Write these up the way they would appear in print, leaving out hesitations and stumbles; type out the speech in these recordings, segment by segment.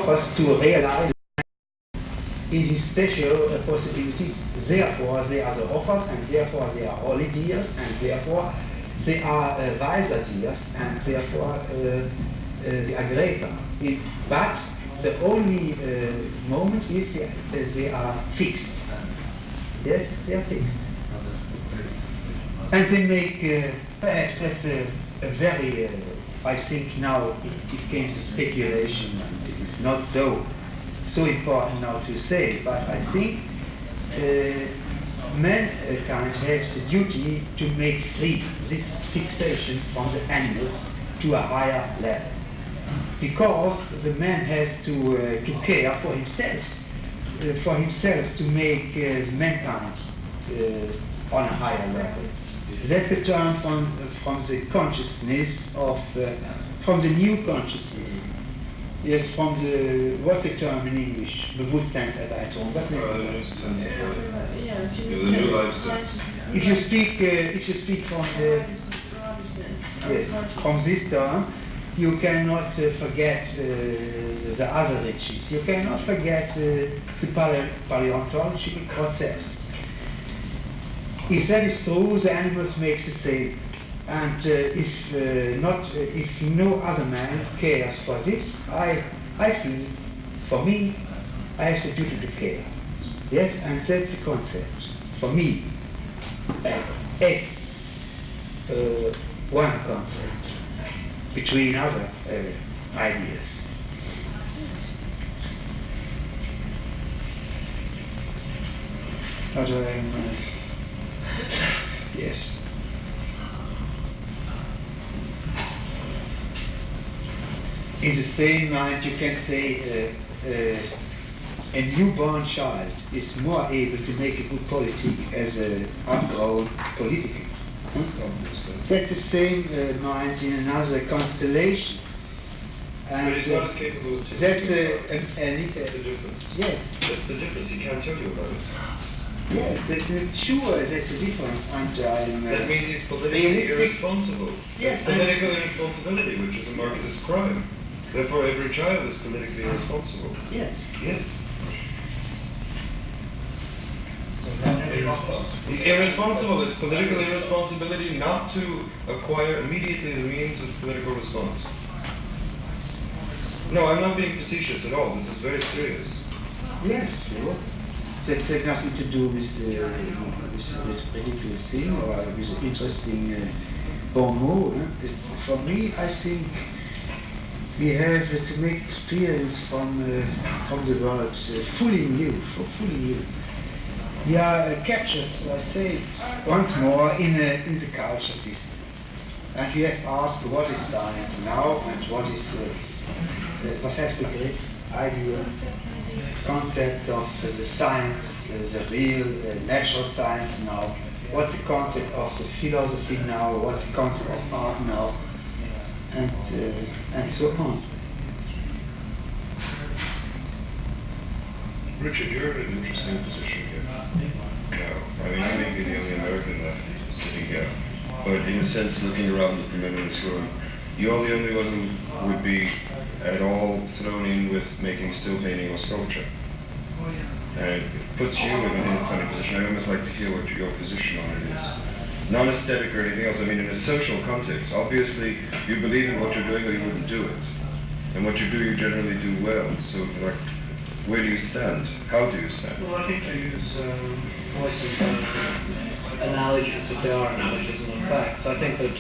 offers to realize in his special possibilities. Therefore, they are the offers, and therefore they are holy deers, and therefore they are wiser deers, and therefore they are greater. But the only moment is they are fixed. Yes, they are fixed. And they make, perhaps that's a very, I think now it came to speculation, and it is not so important now to say, but I think mankind has the duty to make free this fixation from the animals to a higher level. Because the man has to care for himself to make the mankind on a higher level. That's a term from the consciousness of, from the new consciousness. Yes, from the, what's the term in English? Bewusstseinserweiterung. What the new life sense. If you speak from the, yes, from this term, you cannot forget the other riches. You cannot forget the paleontological process. If that is true, the animals make the same. And if no other man cares for this, I feel, for me, I have the duty to care. Yes, and that's the concept. For me, as one concept between other ideas. Yes. In the same mind, you can say a newborn child is more able to make a good politic as an outgrown politician. That's the same mind in another constellation. And but he's not as capable of that's that's the difference. Yes. That's the difference. He can't tell you about it. Yes, sure, that's a difference. And that means he's politically irresponsible. Yes, it's political irresponsibility, which is a Marxist crime. Therefore, every child is politically irresponsible. Yes. Yes. Irresponsible. It's political irresponsibility not to acquire immediately the means of political response. No, I'm not being facetious at all. This is very serious. Yes, sure. That has nothing to do with a ridiculous thing or with an interesting bon mot. For me, I think we have to make experience from the world fully new. We are captured, I say it once more, in the culture system. And we have asked what is science now and what is was heißt Begriff, idea, concept of the science, the real natural science now, what's the concept of the philosophy now, what's the concept of art now, and so on. Richard, you're in an interesting position here. No, I mean, I may be the only American left sitting here, but in a sense, looking around at the men in this room, you're the only one who would be at all thrown in with making still painting or sculpture. And it puts you in a funny position. I almost like to hear what your position on it is. Non-aesthetic or anything else, I mean in a social context. Obviously, you believe in what you're doing or you wouldn't do it. And what you do, you generally do well. So, like, where do you stand? How do you stand? Well, I think I use voices analogies, if they are analogies and not facts. I think that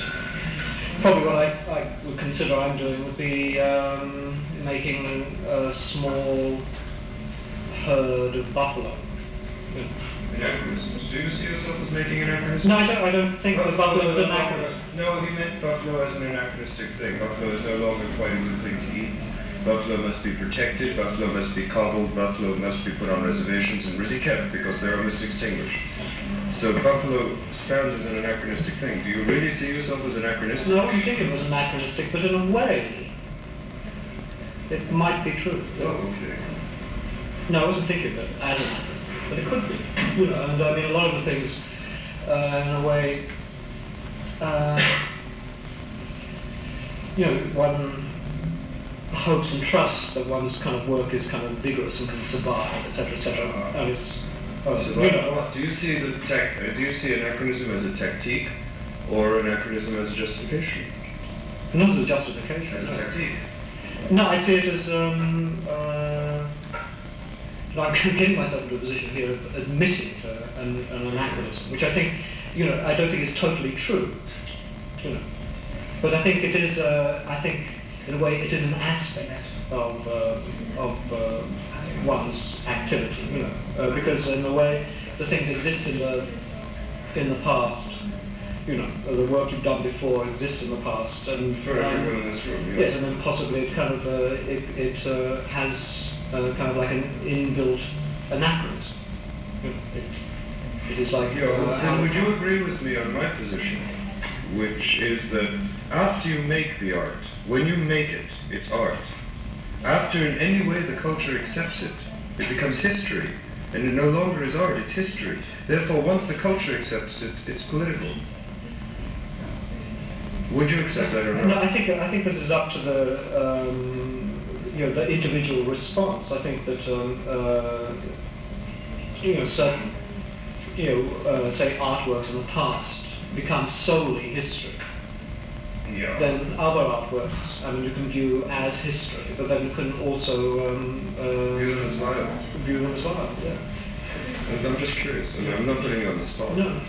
probably what I would consider I'm doing would be making a small herd of buffalo. Anachronisms. Do you see yourself as making anachronisms? No, I don't think the buffalo is anachronism. No, he meant buffalo as an anachronistic thing. Buffalo is no longer quite a good thing to eat. Buffalo must be protected, buffalo must be coddled, buffalo must be put on reservations and really kept because they're almost extinguished. So buffalo stands as an anachronistic thing. Do you really see yourself as anachronistic? No, I wouldn't think it was anachronistic, but in a way, it might be true. Oh, okay. No, I wasn't thinking of it as anachronistic, but it could be. You know, and I mean, a lot of the things, in a way, you know, one hopes and trusts that one's kind of work is kind of vigorous and can survive, etc., etc. And it's, do you see do you see anachronism as a tactique, or anachronism as a justification? Not as a justification. As a tactique. No, I see it as I'm getting myself into a position here of admitting an anachronism, which I think, I don't think is totally true, But I think it is, I think, in a way, it is an aspect of one's activity, because in a way, the things exist in the past. The work you've done before exists in the past, and for everyone in this room. Yes, and then possibly it kind of it has kind of like an inbuilt anachronism. It is like. Then would you agree with me on my position, which is that after you make the art, when you make it, it's art. After in any way the culture accepts it, it becomes history, and it no longer is art; it's history. Therefore, once the culture accepts it, it's political. Would you accept that or not? No, I think this is up to the the individual response. I think that certain say artworks in the past become solely history. Yeah. Then other artworks, you can view as history, but then you can also view them as violent. View them as violent. Yeah. And I'm just curious. I'm not putting you on the spot. No.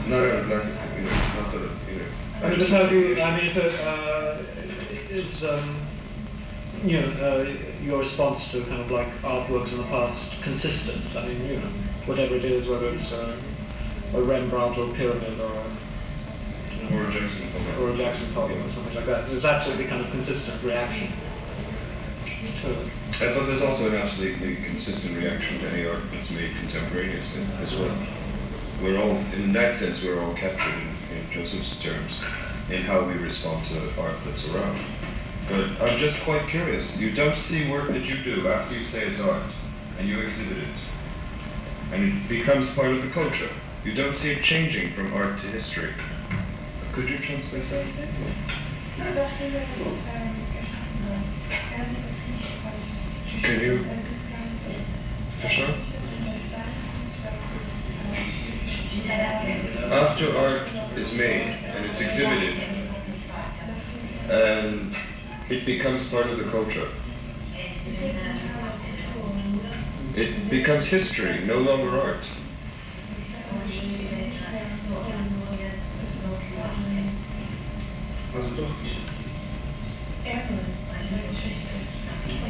Not not that if it's your response to kind of like artworks in the past consistent? Whatever it is, whether it's a Rembrandt or a pyramid or a Jackson Pollock or something like that. There's absolutely kind of consistent reaction to it. But there's also an absolutely consistent reaction to any art that's made contemporaneously as well. We're all, in that sense, we're all captured in Joseph's terms in how we respond to art that's around. But I'm just quite curious. You don't see work that you do after you say it's art, and you exhibit it, and it becomes part of the culture. You don't see it changing from art to history. Could you translate that? Can you? For sure? After art is made and it's exhibited, and it becomes part of the culture. It becomes history, no longer art.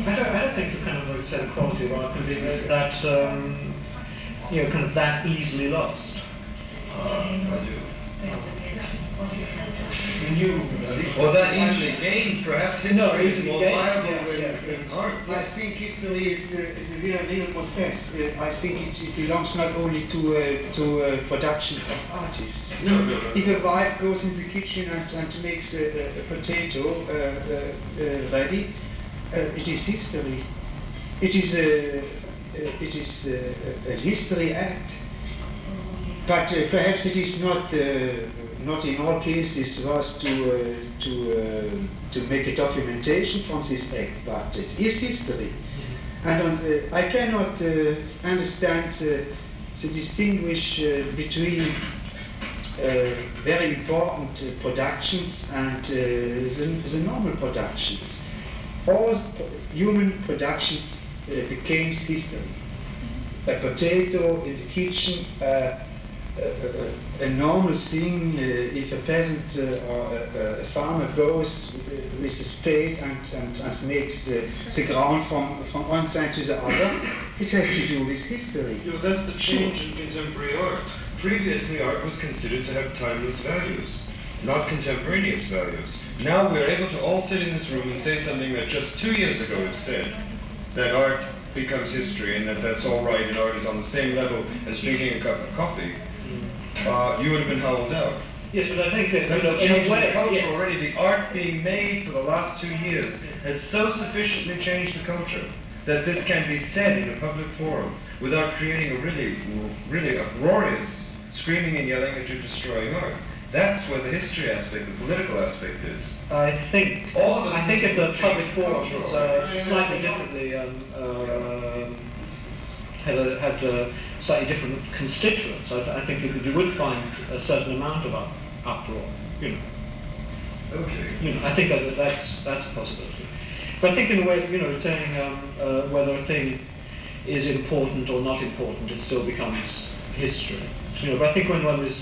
I don't think the kind of said quality of art can be that kind of that easily lost. I do. Or that easily gained, perhaps history is more viable than art. I think history is a real process. I think it belongs not only to productions of artists. No. If a wife goes in the kitchen and makes a potato ready, it is history. It is a history act. But perhaps it is not in all cases was to make a documentation from this act, but it is history. And I cannot understand the distinguish between very important productions and the normal productions. All human productions became history. A potato in the kitchen, a normal thing if a peasant or a farmer goes with a spade and makes the ground from one side to the other, it has to do with history. That's the change in contemporary art. Previously, art was considered to have timeless values, not contemporaneous values. Now we're able to all sit in this room and say something that just 2 years ago was said, that art becomes history and that's all right and art is on the same level as drinking a cup of coffee. You would have been howled out. Yes, but I think that in a way, already the art being made for the last 2 years has so sufficiently changed the culture that this can be said in a public forum without creating a really uproarious screaming and yelling that you're destroying art. That's where the history aspect, the political aspect is. I think if the public forum was slightly differently had slightly different constituents, I think you would find a certain amount of uproar. You know. Okay. You know, I think that's a possibility. But I think in a way, you know, saying whether a thing is important or not important, it still becomes history. You know, but I think when one is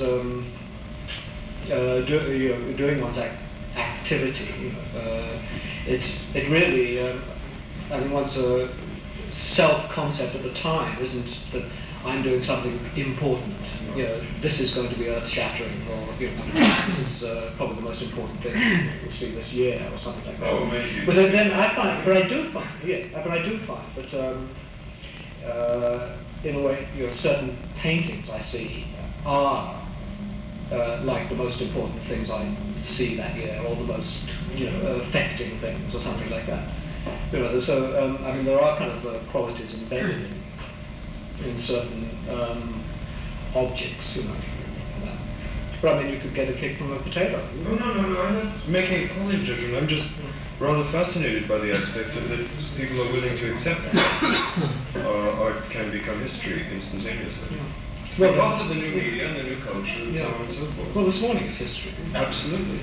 doing one's activity, you know, it really, I mean, one's self-concept at the time isn't that I'm doing something important. You know, this is going to be earth-shattering, or you know, this is probably the most important thing we'll see this year, or something like that. Oh, maybe. But then I find, but I do find that in a way, you know, certain paintings I see are like the most important things I see that year, or the most, you know, affecting things, or something like that. You know, so I mean, there are kind of qualities embedded in certain objects, you know. But I mean, you could get a kick from a potato. No, I'm not making a quality judgment. I'm just rather fascinated by the aspect of that people are willing to accept that art can become history instantaneously. Well, Because of the new media and the new culture and so on and so forth. Well, this morning is history. Absolutely.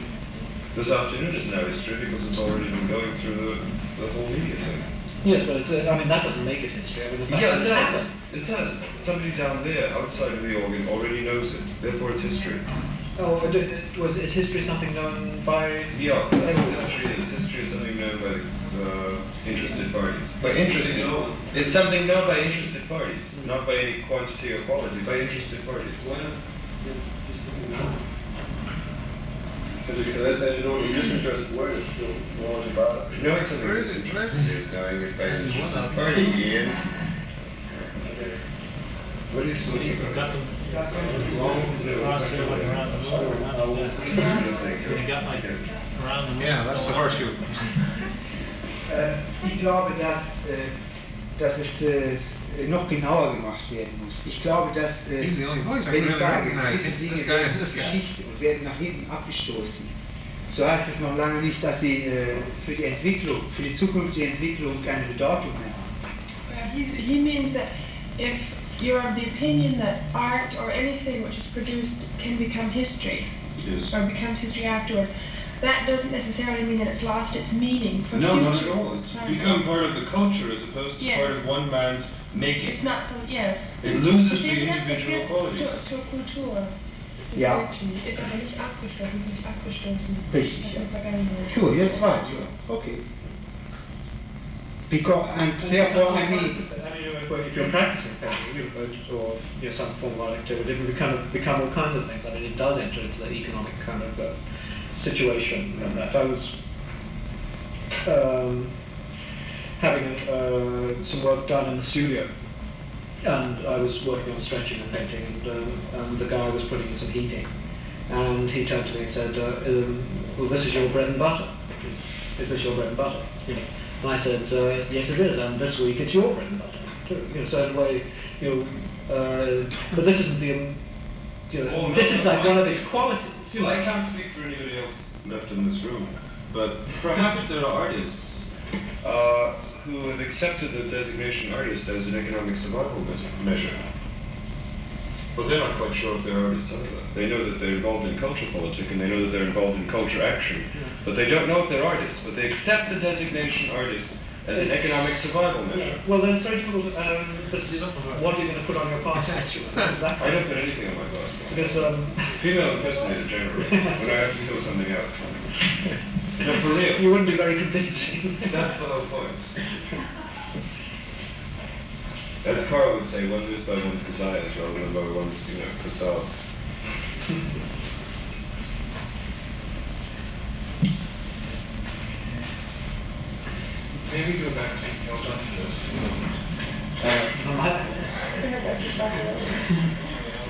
This afternoon is now history because it's already been going through the whole media thing. Yes, but it's, I mean, that doesn't make it history. I mean, the fact Yeah, that it it's does. happened. It does. Somebody down there, outside of the organ, already knows it. Therefore, it's history. Oh, is history something known by? Yeah, that's what history is. History is something known by interested parties. By interested, it's something known by interested parties, not by any quantity or quality. By interested parties. You know, the disinterested word is still more about it. Knowing something is interested is knowing it by an interested party, Ian. What are you speaking about? Yeah, that's the horseshoe. Ich glaube, dass es noch genauer gemacht werden muss. Ich glaube, dass He's the only voice I wenn can ich really sage, recognize. gewisse Dinge This guy werden and this guy. Geschichte und werden nach hinten abgestoßen, so heißt es noch lange nicht, dass sie für die Entwicklung, für die zukünftige Entwicklung keine Bedeutung mehr haben. He means that if you're of the opinion that art or anything which is produced can become history, Yes. or becomes history afterward, that doesn't necessarily mean that it's lost its meaning for No, future. not at all. It's become part of the culture as opposed to Yeah. part of one man's making. It's not so, yes. It loses Sie the sind individual qualities. Zur Kultur. des Ja. Menschen. Ist aber nicht abgeschlossen, nicht abgestoßen. Richtig, aus ja. der Vergangenheit. Sure, that's right, yeah. Okay. Because, and therefore I mean, If you're practicing painting, or some form of art activity, it can become all kinds of things. I mean, it does enter into the economic kind of situation. And that I was having some work done in the studio, and I was working on stretching and painting, and the guy was putting in some heating, and he turned to me and said, "Well, this is your bread and butter. Is this your bread and butter?" You know. And I said, "Yes, it is, and this week it's your bread and butter too." You know, so in a way, but this isn't the, this is like one of these qualities. I can't speak for anybody else left in this room, but perhaps there are artists who have accepted the designation artist as an economic survival measure. But they're not quite sure if they're artists either. They know that they're involved in culture politics and they know that they're involved in culture action, but they don't know if they're artists, but they accept the designation artist as an economic survival measure. Well, then it's very difficult. What are you going to put on your passport? I don't put anything on my passport. Because Female impersonator generally, when I have to fill something out. No, for real. you wouldn't be very convincing. That's the whole point. As Carl would say, one lives by one's desires rather than by one's, facades. Maybe go back to your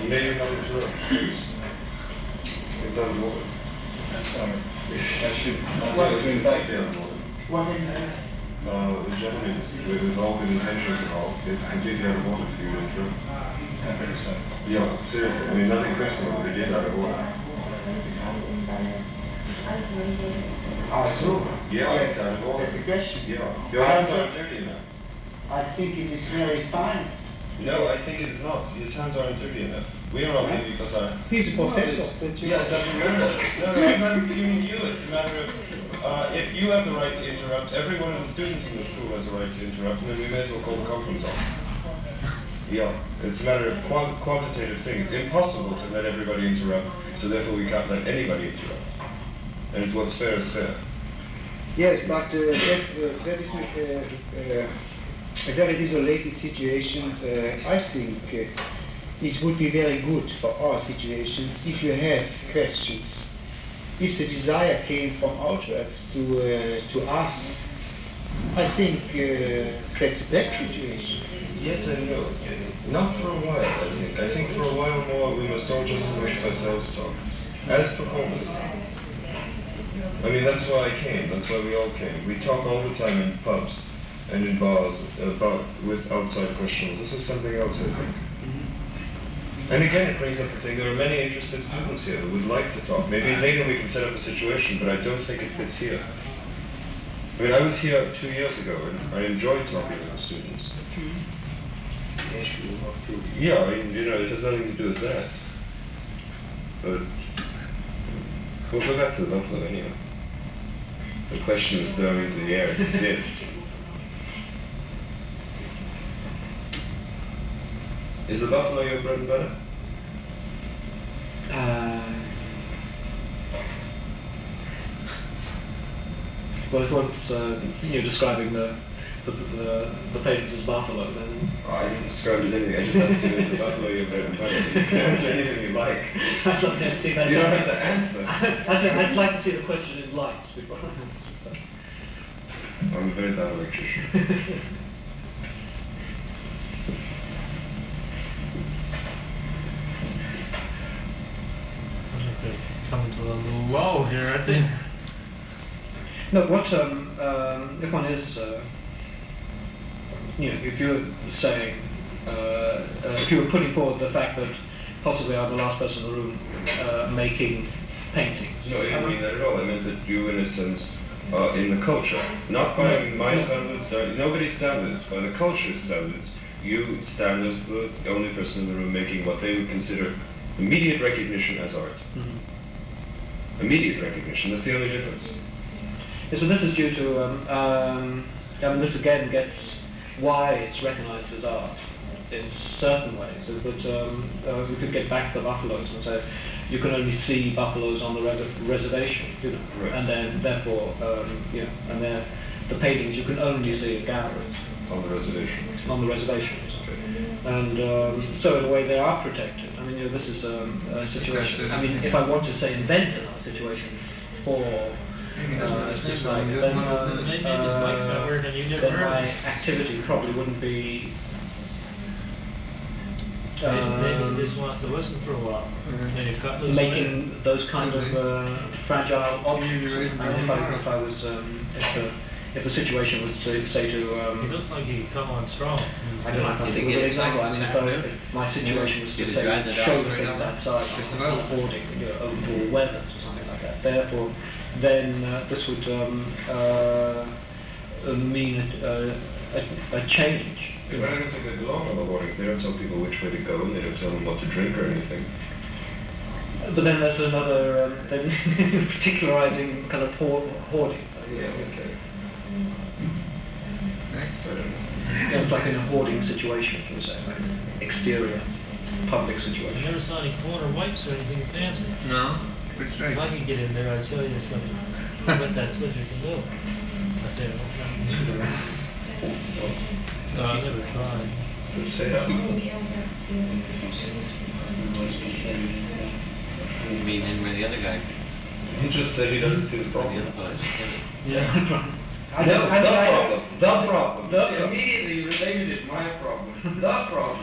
Maybe not as well. It's on the water. I should. It's in fact there on the water. What is it? The gentleman, with all good intentions and all, it's completely out of order for you to intro. I better say. Yeah, seriously, I mean, nothing personal, but it is out of order. Ah, so. Yeah, it's out of order. That's the question. Yeah. Your hands aren't dirty enough. I think it is very fine. No, I think it is not. His hands aren't dirty enough. We are all here because I... He's a professor. Yeah, it doesn't matter. No, I'm not including you. It's a matter of, if you have the right to interrupt, every one of the students in the school has the right to interrupt, and then we may as well call the conference off. Yeah, it's a matter of quantitative thing. It's impossible to let everybody interrupt, so therefore we can't let anybody interrupt. And what's fair is fair. Yes, but that is a very isolated situation. I think it would be very good for our situations if you have questions. If the desire came from outwards to us, I think that's the best situation. Yes and no. Not for a while, I think. I think for a while more we must all just make ourselves talk. As performers. I mean, that's why I came. That's why we all came. We talk all the time in pubs and in bars with outside questions. This is something else, I think. And again, it brings up the thing, there are many interested students here who would like to talk. Maybe later we can set up a situation, but I don't think it fits here. I mean, I was here 2 years ago, and I enjoyed talking to the students. Yeah, I mean, you know, it has nothing to do with that. But we'll go back to the buffalo anyway. The question is thrown into the air. It exists. Is the buffalo your bread and butter? Well, if one's you're describing the paintings as buffalo, then Oh, I didn't describe it as anything. I just asked you if the buffalo your bread and butter. You can answer anything you like. I'd love to see that. You don't have to answer. I'd like to see the question in lights before I answer that. I'm a very bad electrician. Coming to a little low here, I think. No, what if one is, you know, if you're saying, if you were putting forward the fact that possibly I'm the last person in the room making paintings. No, I didn't mean that at all. I meant that you, in a sense, in the culture, not by my standards, nobody's standards, by the culture's standards, you stand as the only person in the room making what they would consider immediate recognition as art. Mm-hmm. Immediate recognition, that's the only difference. Yes, but this is due to, I mean, this again gets why it's recognized as art in certain ways, is that we could get back to the buffaloes and say, you can only see buffaloes on the reservation, you know, Right. and then therefore, you know, and then the paintings you can only see in galleries. On the reservation. On the reservations. And so in a way they are protected. I mean, you know, this is a situation. I mean, if I want to say invent another situation for display, then my activity probably wouldn't be. Maybe he just wants to listen for a while. Maybe cut loose Making those kind of fragile objects. If the situation was to say to He looks like he could come on strong. I don't know if I think of an example. I mean, if my situation was to say, show the things outside, just hoarding, you know, overall weather or something like that. Therefore, then this would mean a change. But I don't think they belong on the hoardings. They don't tell people which way to go, and they don't tell them what to drink or anything. But then there's another then particularizing kind of hoarding. Yeah, okay. Next, I don't know. It's like in a hoarding situation, you say, like an exterior, public I situation. never saw any corner wipes or anything fancy. No, good If straight. I could get in there, I'd show you something. What that switcher can do. But they don't. I never tried. Let's say that. You mean in where the other guy, He just said he doesn't see the where the problem. other fellow just did it? Yeah. The problem. Immediately you related it, my problem. The problem.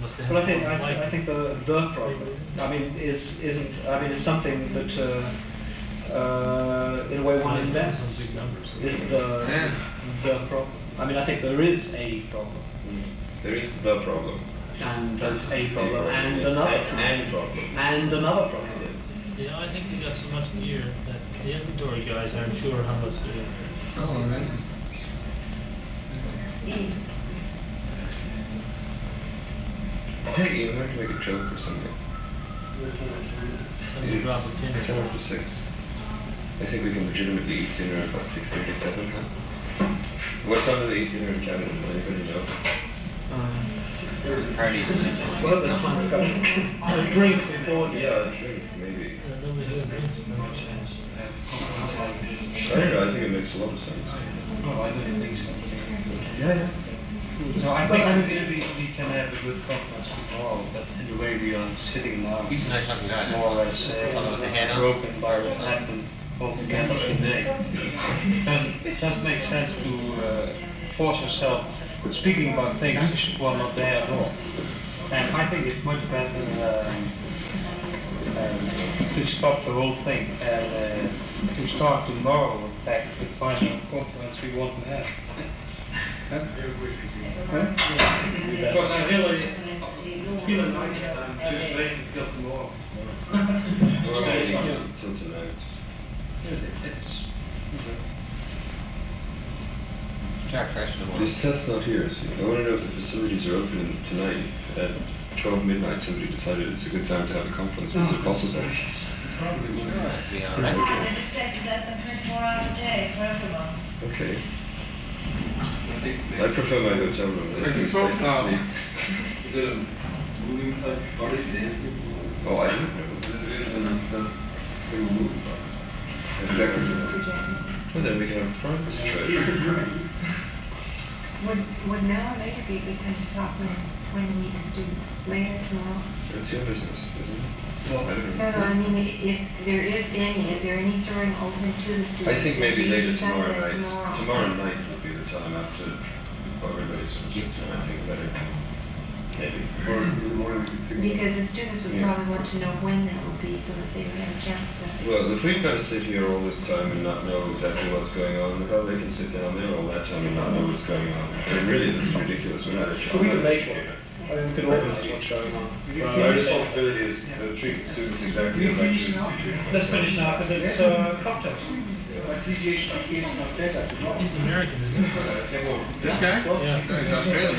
Must have But I think had a I think the problem. I mean, is something that in a way one invents. Some big numbers. Is the problem. I mean, I think there is a problem. There is the problem. And that's a problem, and another problem. And another problem. You know, I think they got so much gear that the inventory guys aren't sure how much to do. Oh, right. Hey, you have to make a joke or something. Somebody drop a pin or 10 after 6. I think we can legitimately eat dinner at about 6:37, huh? What time do they eat dinner in Canada? Does anybody know? There's a party tonight. Well, there's time to go. A drink before the Yeah, a drink, maybe. Nobody here drinks. I don't know, I think it makes a lot of sense. No, I don't think so. Yeah. No, I think we can have a good conference tomorrow, but in the way we are sitting now, He's a nice looking guy. more or less Follow with the head on. broken by what happened altogether today. It doesn't make sense to force yourself speaking about things who are not there at all. And I think it's much better to stop the whole thing and to start tomorrow, in fact, the final conference we want to have. Because I really feeling like I'm just waiting till tomorrow. Well, maybe till tonight. It's Start fresh in the morning. This set's not here, so I want to know if the facilities are open tonight at 12 midnight. Somebody decided it's a good time to have a conference. Is it possible? Be all right. This place is open 24 hours a day for everyone. Okay. I prefer my hotel room. I think it's nice to sleep. Oh, I don't know. Exactly. Well, then we can have France. Would now or later be a good time to talk when we meet the students? Later, tomorrow? That's your business, isn't it? I don't No, know. I mean, if there is there any touring open to the students? I think maybe Maybe later sometime tomorrow night. tomorrow. Tomorrow night would be the time after everybody's finished. I think better. Maybe. Because the students would Yeah. probably want to know when that will be so that they would have a chance to. Well, if we kind of sit here all this time and not know exactly what's going on, how they can sit down there all that time and not know what's going on? I mean, really, this is ridiculous. We're not a We can make one. I mean, we can organise what's going on. My responsibility is to treat the students exactly as I choose to treat them. Let's finish now because it's cocktails. He's American, isn't he? this guy? Yeah. He's Australian.